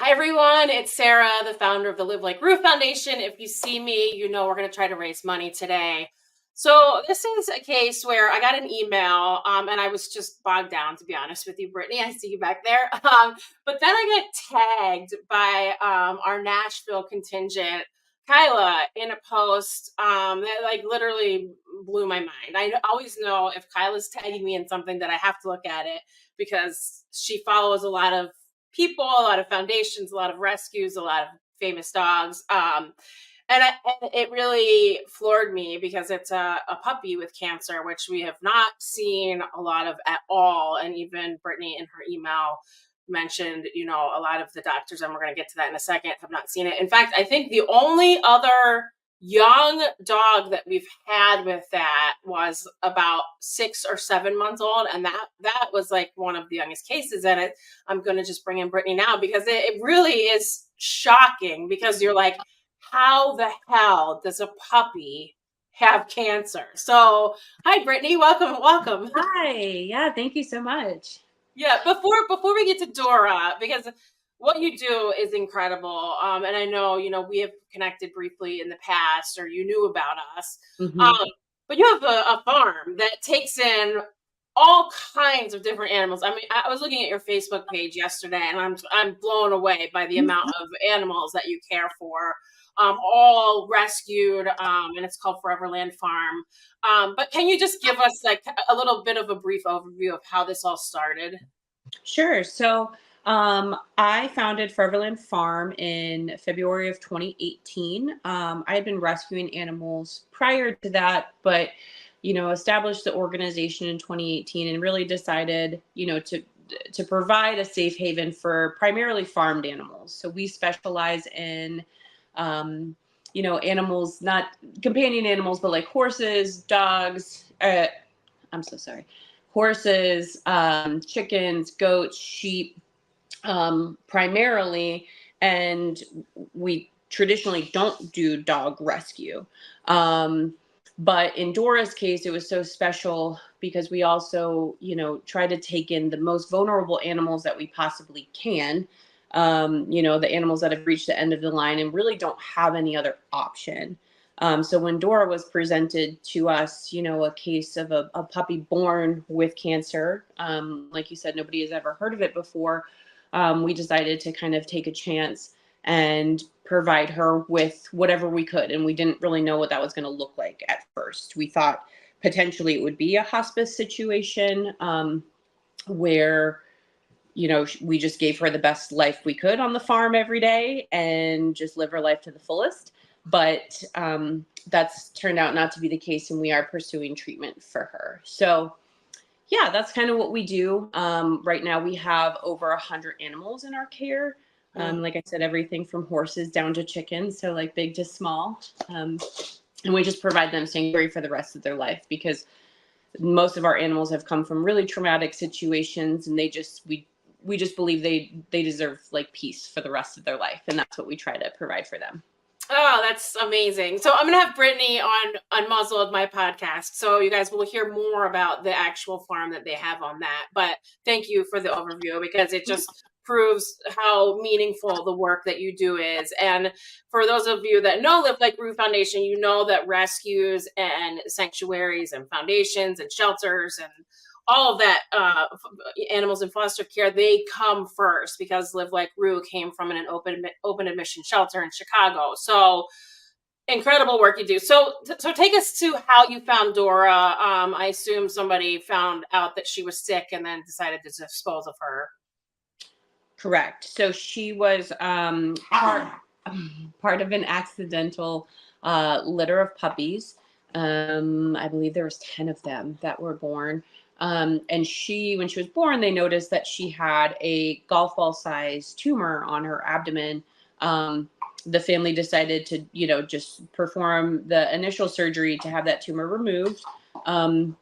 Hi, everyone. It's Sarah, the founder of the Live Like Roof Foundation. If you see me, you know we're going to try to raise money today. So this is a case where I got an email, and I was just bogged down, to be honest with you, Brittany. I see you back there. But then I got tagged by our Nashville contingent, Kyla, in a post that like literally blew my mind. I always know if Kyla's tagging me in something that I have to look at it because she follows a lot of people, a lot of foundations, a lot of rescues, a lot of famous dogs. And it really floored me because it's a puppy with cancer, which we have not seen a lot of at all. And even Brittany in her email mentioned, a lot of the doctors, and we're going to get to that in a second, have not seen it. In fact, I think the only other young dog that we've had with that was about 6 or 7 months old, and that was like one of the youngest cases. And I'm going to just bring in Brittany now because it really is shocking, because you're like, how the hell does a puppy have cancer? So hi, Brittany. Welcome. Hi. Yeah, thank you so much. Yeah, before we get to Dora, because what you do is incredible. And I know, we have connected briefly in the past, or you knew about us. Um, hmm but you have a farm that takes in all kinds of different animals. I mean, I was looking at your Facebook page yesterday, and I'm blown away by the amount of animals that you care for. All rescued, and it's called Foreverland Farm. But can you just give us like a little bit of a brief overview of how this all started? Sure. I founded Foreverland Farm in February of 2018. I had been rescuing animals prior to that, but established the organization in 2018 and really decided, to provide a safe haven for primarily farmed animals. So we specialize in animals, not companion animals, but like horses, dogs. I'm so sorry. Horses, chickens, goats, sheep, primarily. And we traditionally don't do dog rescue. But in Dora's case, it was so special because we also, try to take in the most vulnerable animals that we possibly can. The animals that have reached the end of the line and really don't have any other option. So when Dora was presented to us, a case of a puppy born with cancer, like you said, nobody has ever heard of it before. We decided to kind of take a chance and provide her with whatever we could. And we didn't really know what that was going to look like at first. We thought potentially it would be a hospice situation, where we just gave her the best life we could on the farm every day and just live her life to the fullest. But that's turned out not to be the case, and we are pursuing treatment for her. So yeah, that's kind of what we do. Right now we have over 100 animals in our care. Like I said, everything from horses down to chickens, so like big to small. And we just provide them sanctuary for the rest of their life, because most of our animals have come from really traumatic situations, and we just believe they deserve like peace for the rest of their life, and that's what we try to provide for them. Oh, that's amazing. So I'm going to have Brittany on Unmuzzled, my podcast. So you guys will hear more about the actual farm that they have on that. But thank you for the overview, because it just proves how meaningful the work that you do is. And for those of you that know Live Like Roof Foundation, you know that rescues and sanctuaries and foundations and shelters and all of that, animals in foster care, they come first, because Live Like Rue came from an open admission shelter in Chicago. So incredible work you do. So take us to how you found Dora. I assume somebody found out that she was sick and then decided to dispose of her. Correct. So she was part of an accidental litter of puppies. I believe there was 10 of them that were born. And when she was born, they noticed that she had a golf ball sized tumor on her abdomen. The family decided to, just perform the initial surgery to have that tumor removed. And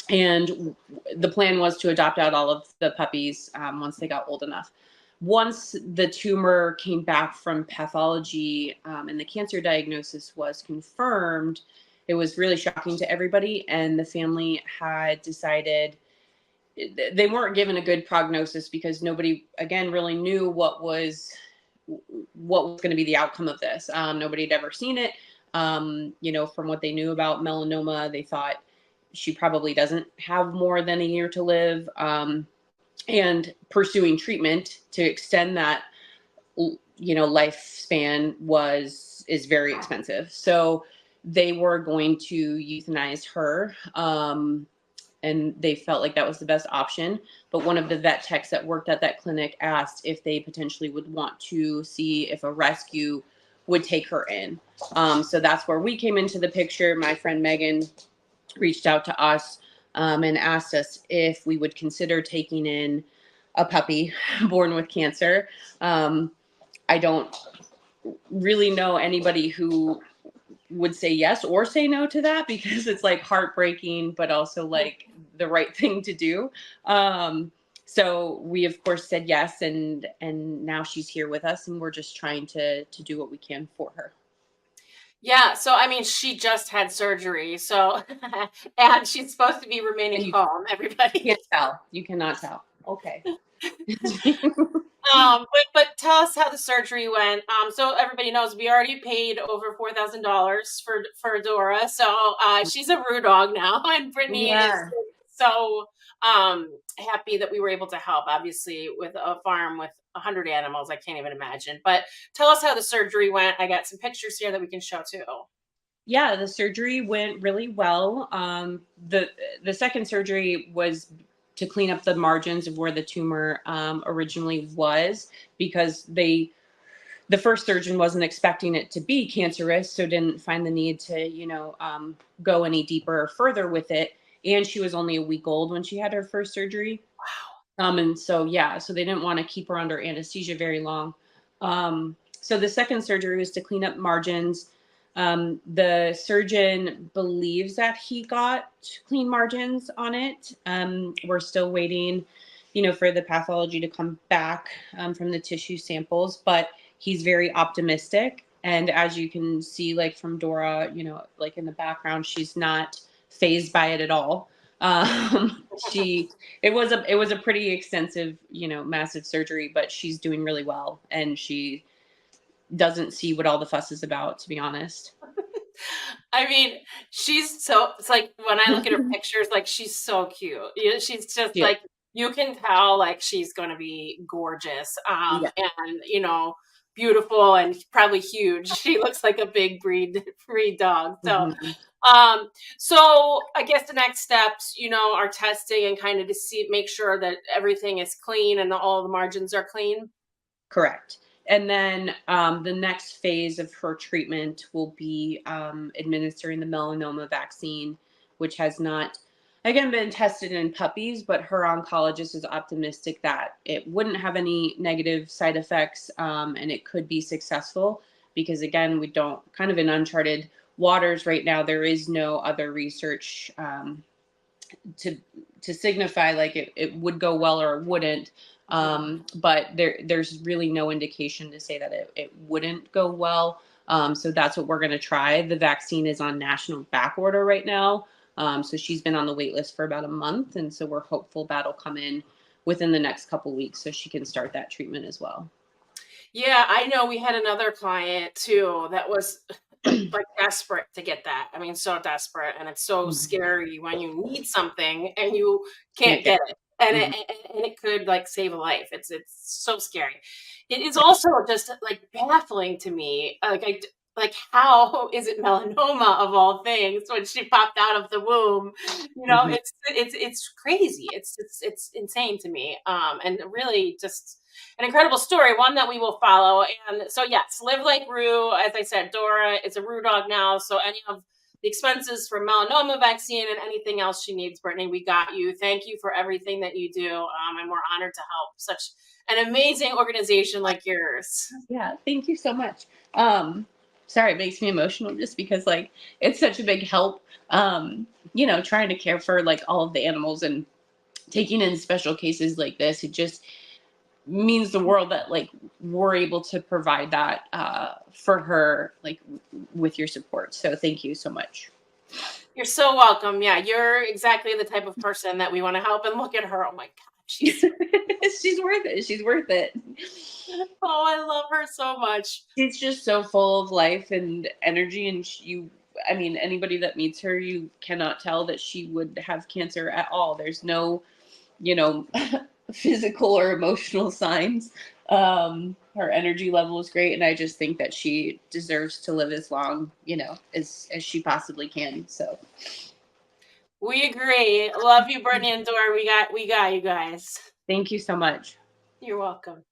the plan was to adopt out all of the puppies once they got old enough. Once the tumor came back from pathology, and the cancer diagnosis was confirmed, it was really shocking to everybody. And the family had decided they weren't given a good prognosis, because nobody, again, really knew what was what was going to be the outcome of this. Nobody had ever seen it. From what they knew about melanoma, they thought she probably doesn't have more than a year to live. And pursuing treatment to extend that, lifespan is very expensive. So they were going to euthanize her. And they felt like that was the best option. But one of the vet techs that worked at that clinic asked if they potentially would want to see if a rescue would take her in. So that's where we came into the picture. My friend Megan reached out to us and asked us if we would consider taking in a puppy born with cancer. I don't really know anybody who would say yes or say no to that, because it's like heartbreaking, but also like the right thing to do. So we of course said yes, and now she's here with us, and we're just trying to do what we can for her. Yeah, so I mean, she just had surgery, so and she's supposed to be And remaining you calm, everybody. can't tell. You cannot tell. Okay. But tell us how the surgery went. So everybody knows we already paid over $4,000 for Dora, so she's a Roo dog now, and Brittany is Yeah. so happy that we were able to help. Obviously, with a farm with 100 animals, I can't even imagine. But tell us how the surgery went. I got some pictures here that we can show too. Yeah, the surgery went really well. The second surgery was to clean up the margins of where the tumor originally was, because the first surgeon wasn't expecting it to be cancerous, so didn't find the need to go any deeper or further with it. And she was only a week old when she had her first surgery. And so, yeah, so they didn't want to keep her under anesthesia very long. So the second surgery was to clean up margins. The surgeon believes that he got clean margins on it. We're still waiting, for the pathology to come back from the tissue samples, but he's very optimistic. And as you can see, like from Dora, like in the background, she's not phased by it at all. She it was a pretty extensive, massive surgery, but she's doing really well, and she doesn't see what all the fuss is about, to be honest. I mean, it's like when I look at her pictures, like she's so cute. She's just Yeah. like, you can tell like she's gonna be gorgeous. Yeah. And beautiful and probably huge. She looks like a big breed dog. Mhm. So I guess the next steps, are testing and kind of to make sure that everything is clean and all the margins are clean. Correct. And then the next phase of her treatment will be administering the melanoma vaccine, which has not, again, been tested in puppies, but her oncologist is optimistic that it wouldn't have any negative side effects, and it could be successful, because, again, we don't, kind of in uncharted waters right now. There is no other research to signify like it would go well or it wouldn't. But there's really no indication to say that it wouldn't go well. So that's what we're going to try. The vaccine is on national back order right now. So she's been on the wait list for about a month. And so we're hopeful that'll come in within the next couple weeks so she can start that treatment as well. Yeah, I know we had another client too that was like desperate to get that. I mean, so desperate, and it's so Mhm. scary when you need something and you can't Can't get get it, and Mhm. it could like save a life. It's so scary. It is also just like baffling to me. Like how is it melanoma of all things when she popped out of the womb? Mhm. It's crazy. It's insane to me. And really just an incredible story, one that we will follow. And so, yes, live like Rue. As I said, Dora is a Rue dog now. So, any of the expenses for melanoma vaccine and anything else she needs, Brittany, we got you. Thank you for everything that you do. And we're honored to help such an amazing organization like yours. Yeah, thank you so much. Sorry, it makes me emotional just because like it's such a big help. Trying to care for like all of the animals and taking in special cases like this, it just means the world that like we're able to provide that for her, like with your support. So thank you so much. You're so welcome. Yeah, you're exactly the type of person that we want to help. And look at her. Oh my God, she's She's worth it. She's worth it. Oh, I love her so much. She's just so full of life and energy, and I mean, anybody that meets her, you cannot tell that she would have cancer at all. There's no, you know, physical or emotional signs. Her energy level is great, and I just think that she deserves to live as long, as she possibly can. So We agree. Love you, Brittany and Dora. We got you guys. thank you so much. You're welcome.